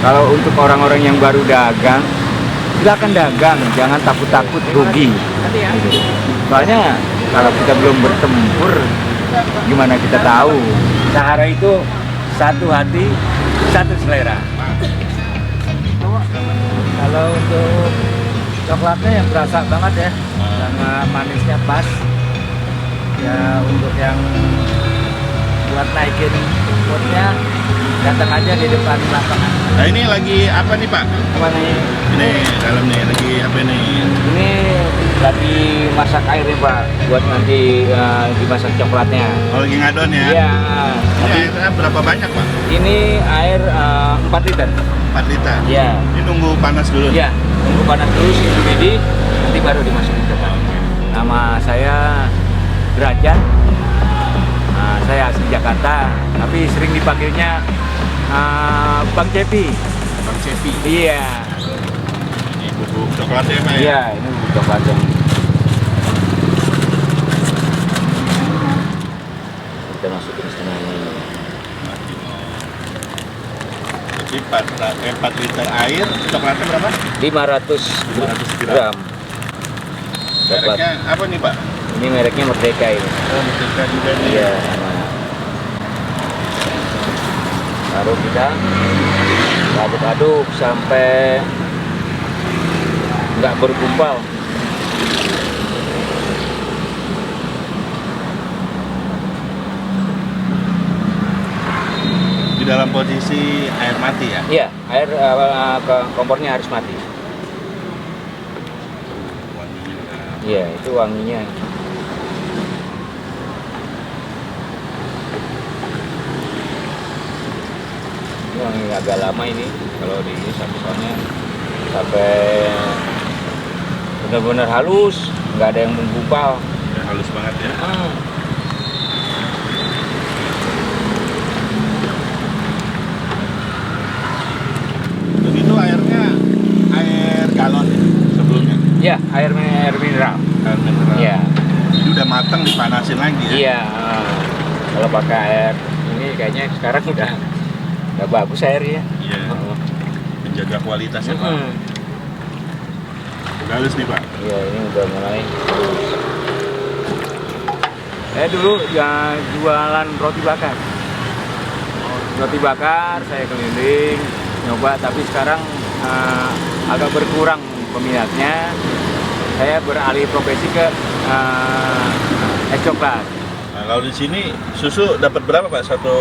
Kalau untuk orang-orang yang baru dagang, silakan dagang, jangan takut-takut rugi. Soalnya kalau kita belum bertempur, gimana kita tahu? Sahara itu satu hati, satu selera. Kalau untuk coklatnya yang berasa banget ya, sama manisnya pas. Ya untuk yang buat naikin moodnya, datang aja di depan lapangan. Nah ini lagi apa nih Pak? Apa nih? Ini dalam nih lagi apa nih? Ini lagi masak air nih Pak, buat nanti dimasak coklatnya. Oh lagi ngadon ya? Iya. Ini airnya berapa banyak Pak? Ini air 4 liter. 4 liter? Iya. Ini nunggu panas dulu? Iya, tunggu panas dulu sedikit mendidih, nanti baru dimasukin ke dalam. Nama saya Derajat. Saya asli Jakarta, tapi sering dipanggilnya Bang Cepi. Bang Cepi? Iya. Ini bubuk coklatnya Pak ya? Iya, ini bubuk coklatnya. Kita masukin setengahnya. Jadi 4 liter air, coklatnya berapa? 500 gram. Mereknya apa nih Pak? Ini mereknya Merdeka ini. Oh Merdeka juga nih. Iya. Baru kita aduk-aduk sampai nggak bergumpal. Di dalam posisi air mati ya? Iya, air kompornya harus mati. Iya, itu wanginya. Ini wangi agak lama ini, kalau di ini soalnya sampai benar-benar halus, nggak ada yang menggumpal. Udah halus banget ya? Begitu airnya air galon ya sebelumnya? Iya, air mineral. Air mineral? Iya. Jadi udah matang dipanasin lagi ya? Iya. Kalau pakai air ini kayaknya sekarang udah bagus airnya. Iya. Menjaga kualitasnya Pak. Udah halus nih Pak? Iya, ini udah mulai halus. Saya dulu ya jualan roti bakar. Roti bakar saya keliling nyoba, tapi sekarang agak berkurang peminatnya. Saya beralih profesi ke es coklat. Nah, kalau di sini susu dapat berapa Pak satu?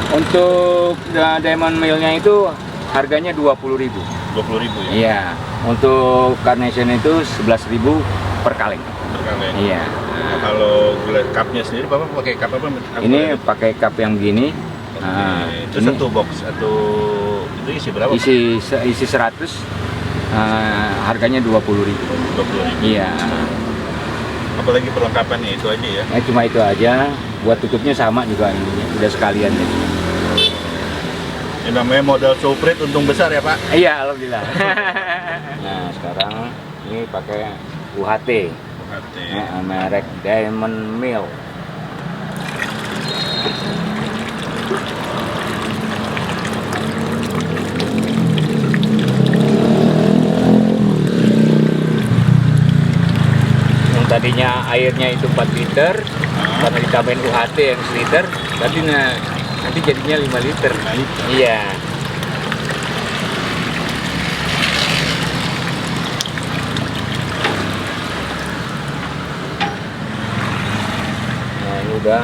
Untuk Diamond Milk-nya itu harganya 20.000. 20.000 ya? Iya. Untuk Carnation itu 11.000 per kaleng. Per kaleng. Iya. Nah, kalau gula cupnya sendiri Bapak pakai cup apa? Ini pakai cup yang begini. Itu ini satu box itu isi berapa? isi 100. Harganya 20.000. 20.000. Iya. Apalagi perlengkapannya itu aja ya? Cuma itu aja. Buat tutupnya sama juga ini. Udah sekalian deh. Ini namanya modal soprit untung besar ya Pak? Iya, alhamdulillah. Nah, sekarang ini pakai UHT. UHT. Merek Diamond Milk. Yang tadinya airnya itu 4 liter, karena ditambahin UHT yang seliter, nanti jadinya 5 liter. 5 liter. Iya. Nah, ini udah.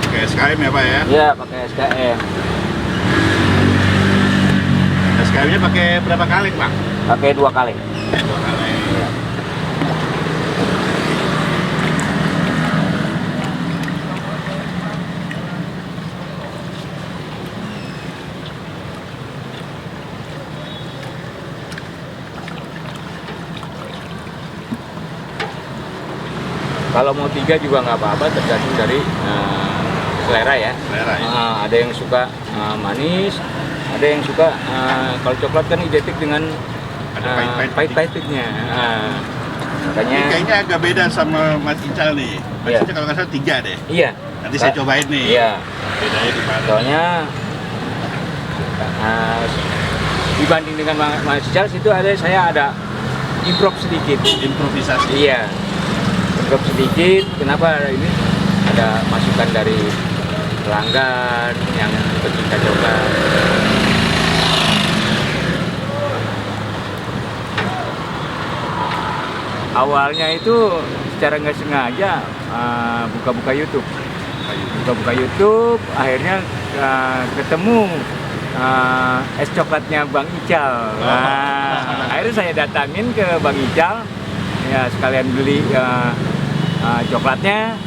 Pakai SKM ya Pak ya? Iya, pakai SKM. SKM-nya pakai berapa kali Pak? Pakai 2 kali. 2 kali. Iya. Kalau mau 3 juga nggak apa-apa, tergantung dari selera ya. Selera ya? Ada yang suka manis, ada yang suka kalau coklat kan identik dengan pahit-pahitnya. Makanya ini kayaknya agak beda sama Mas Ical nih. Mas Iya. Ical kalau nggak salah 3 deh. iya. Nanti saya cobain nih. Iya. Bedanya di mana? Soalnya Nah, dibanding dengan Bang Ical situ saya ada improv sedikit. Improvisasi. Iya, improv sedikit. Kenapa ini ada masukan dari pelanggan yang pecinta coklat. Awalnya itu secara nggak sengaja buka-buka YouTube. Buka-buka YouTube, akhirnya ketemu es coklatnya Bang Ical. Nah, akhirnya saya datangin ke Bang Ical, ya sekalian beli coklatnya,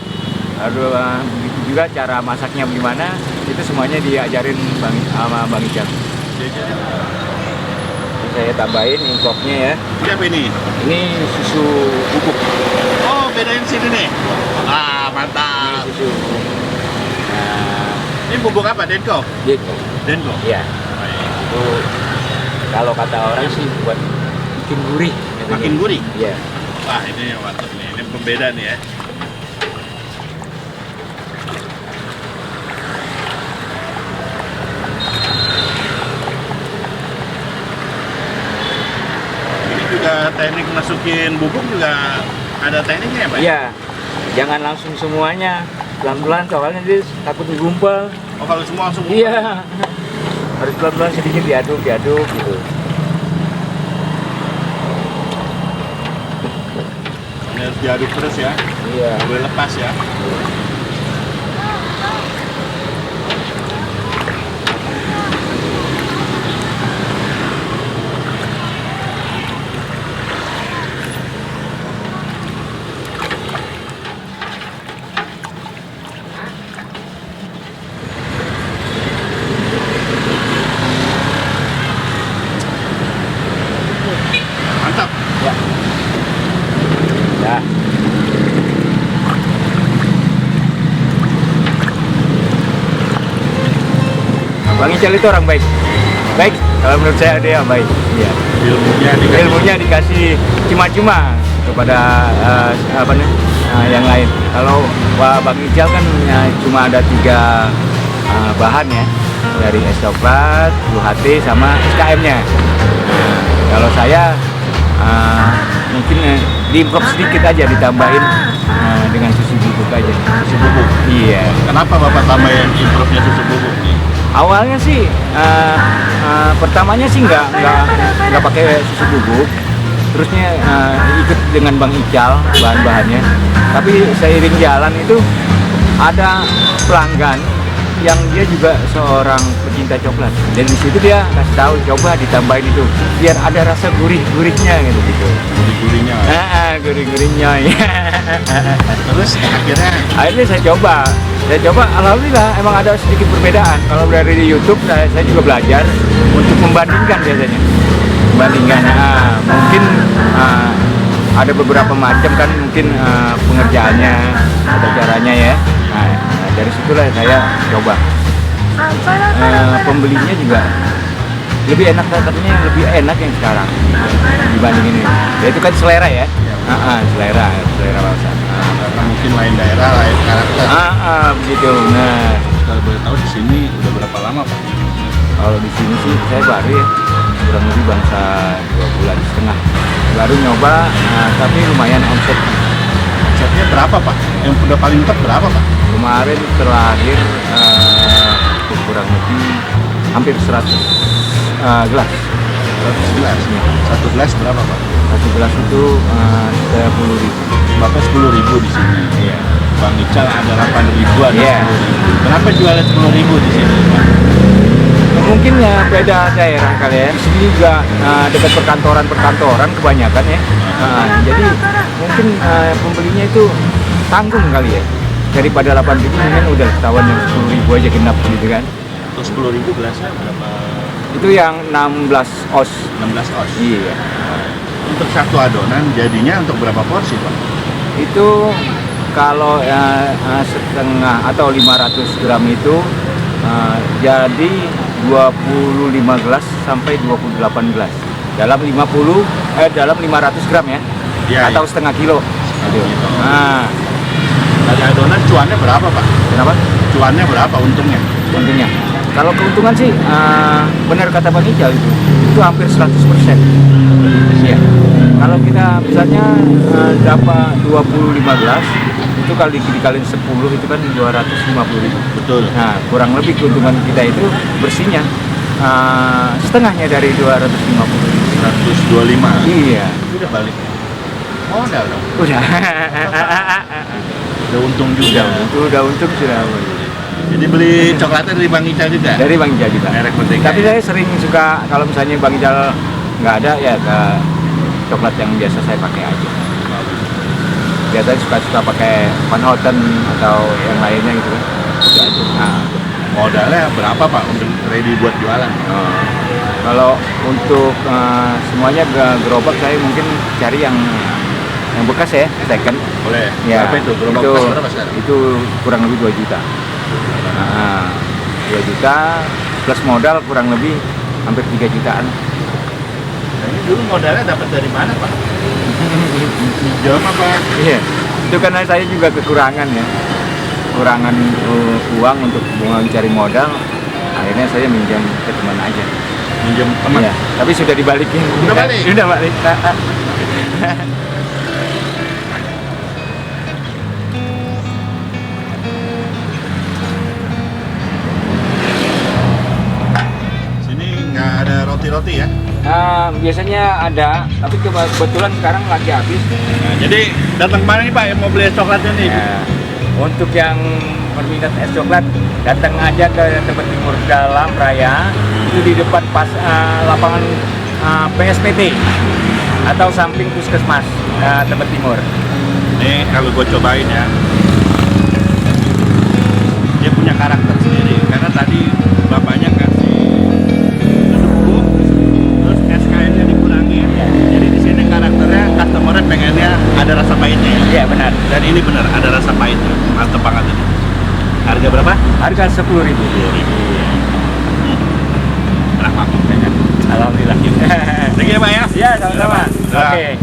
lalu begitu juga cara masaknya bagaimana, itu semuanya diajarin sama Bang Ical. Saya tambahin ingkopnya ya. Ini apa ini? Ini susu bubuk. Oh, bedain sini nih. Ah, Ini mantap. susu. Nah, Ini bubuk apa? Denko? gitu. Denko. Iya. Itu kalau kata orang sih buat bikin gurih. katanya. Makin gurih. Iya. Wah, ini yang mantap nih. Ini pembeda nih ya. Ini juga teknik masukin bubuk juga ada tekniknya ya, Pak? Iya. Jangan langsung semuanya. Pelan-pelan soalnya dia takut digumpal. Oh, kalau semua langsung bubuk? Iya. Harus pelan-pelan sedikit diaduk gitu. Ini harus diaduk terus ya. Iya. Nggak boleh lepas ya. Mantap. Ya. Ya. Bang Ical itu orang baik. Baik, kalau menurut saya dia baik. Iya. Ilmunya dikasih cuma-cuma kepada yang lain. Kalau Bang Ical kan cuma ada 3 bahan ya, dari es coklat, UHT sama SKM-nya. Nah, kalau saya mungkin diimprov sedikit aja, ditambahin dengan susu bubuk aja. Susu bubuk. Iya. Kenapa Bapak tambahin improvnya susu bubuk nih? Awalnya sih pertamanya sih nggak pakai susu bubuk, terusnya ikut dengan Bang Ical bahan-bahannya. Tapi seiring jalan itu ada pelanggan yang dia juga seorang pecinta coklat, dan di situ dia kasih tahu coba ditambahin itu biar ada rasa gurih-gurihnya gitu. Gurih-gurihnya. Gurih-gurihnya. Terus Akhirnya saya coba, alhamdulillah emang ada sedikit perbedaan. Kalau dari di YouTube saya juga belajar untuk membandingkan biasanya. Mungkin ada beberapa macam kan, mungkin pengerjaannya, ada caranya ya. Nah, dari situlah saya coba. Pembelinya juga lebih enak, katanya lebih enak yang sekarang dibanding ini. Ya itu kan selera ya. Selera rasa. karena mungkin lain daerah, lain karakter. Begitu. Nah, Kalau boleh tahu di sini udah berapa lama Pak? kalau di sini sih saya baru ya, kurang lebih bangsa 2,5 bulan. Baru nyoba, tapi lumayan omset. Omsetnya berapa Pak? Yang udah paling top berapa Pak? Kemarin terakhir kurang lebih hampir 100 gelas. 100 gelas. Satu gelas berapa Pak? Satu gelas itu 10.000. Bapak 10.000 di sini. Iya. Bang Ical ada 8.000, ada Iya. 10.000. Kenapa jualnya 10.000 di sini Pak? Mungkin ya beda daerah kali ya. Di sini juga dekat perkantoran kebanyakan ya. Jadi mungkin pembelinya itu tanggung kali ya. Daripada 8.000 mungkin udah ketahuan yang 10.000 aja genap gitu kan. Untuk 10.000 gelasnya berapa? Itu yang 16 os. 16 os. Iya. Untuk satu adonan jadinya untuk berapa porsi Pak? Itu kalau setengah atau 500 gram itu jadi 25 gelas sampai 28 gelas dalam 500 gram ya, Iya, atau iya. setengah kilo. Gitu. Gitu. Nah, Dari adonan cuannya berapa Pak? kenapa? Cuannya berapa untungnya? Untungnya Kalau keuntungan sih benar kata Bang Ical itu hampir 100%. Iya. Kalau kita misalnya dapat 20-15 itu kali dikaliin 10 itu kan 250.000. Betul. Nah, kurang lebih keuntungan kita itu bersihnya setengahnya dari 250. 125. Iya. Udah balik. Modal dong. Udah. Udah untung juga. Udah untung sudah. Jadi beli coklatnya dari Bang Ical juga? Dari Bang Ical juga. Merek Merdeka. Tapi saya sering suka kalau misalnya Bang Ical nggak ada ya ke coklat yang biasa saya pakai aja. Biasanya suka pakai Van Houten atau yang lainnya gitu kan. Itu aja. Nah, modalnya berapa Pak untuk ready buat jualan? kalau untuk semuanya gerobak saya mungkin cari yang bekas ya, second. Boleh. Ya, Berapa itu? Gerobak itu, bekas berapa sekarang? itu kurang lebih 2 juta. 2 juta plus modal kurang lebih hampir 3 jutaan. Nah, ini dulu modalnya dapat dari mana Pak? Pinjam apa? Iya, itu karena saya juga kekurangan ya, kekurangan uang untuk mencari modal. Akhirnya saya minjam ke teman aja. Minjam teman? Iya, tapi sudah dibalikin. Udah balik? Udah balik. Sini nggak ada roti-roti ya? Biasanya ada, tapi kebetulan sekarang lagi habis. Nah, jadi datang kemana nih Pak yang mau beli es coklatnya nih? Ya, untuk yang berminat es coklat, datang aja ke Tebet Timur Dalam Raya, itu di depan pas lapangan PSPT atau samping Puskesmas Tebet Timur. Nih kalau gue cobain ya, dia punya karakter sendiri karena tadi bapaknya kasih susu, terus SKM-nya dikurangin. Jadi di sini karakternya customer-nya pengennya ada rasa pahitnya. Iya benar. Dan ini benar ada rasa pahitnya, mantep banget ini. Harga berapa? Harga 10.000. 10.000. Enak banget. Alhamdulillah. Thank you ya Pak ya. Ya sama-sama. Nah. Oke.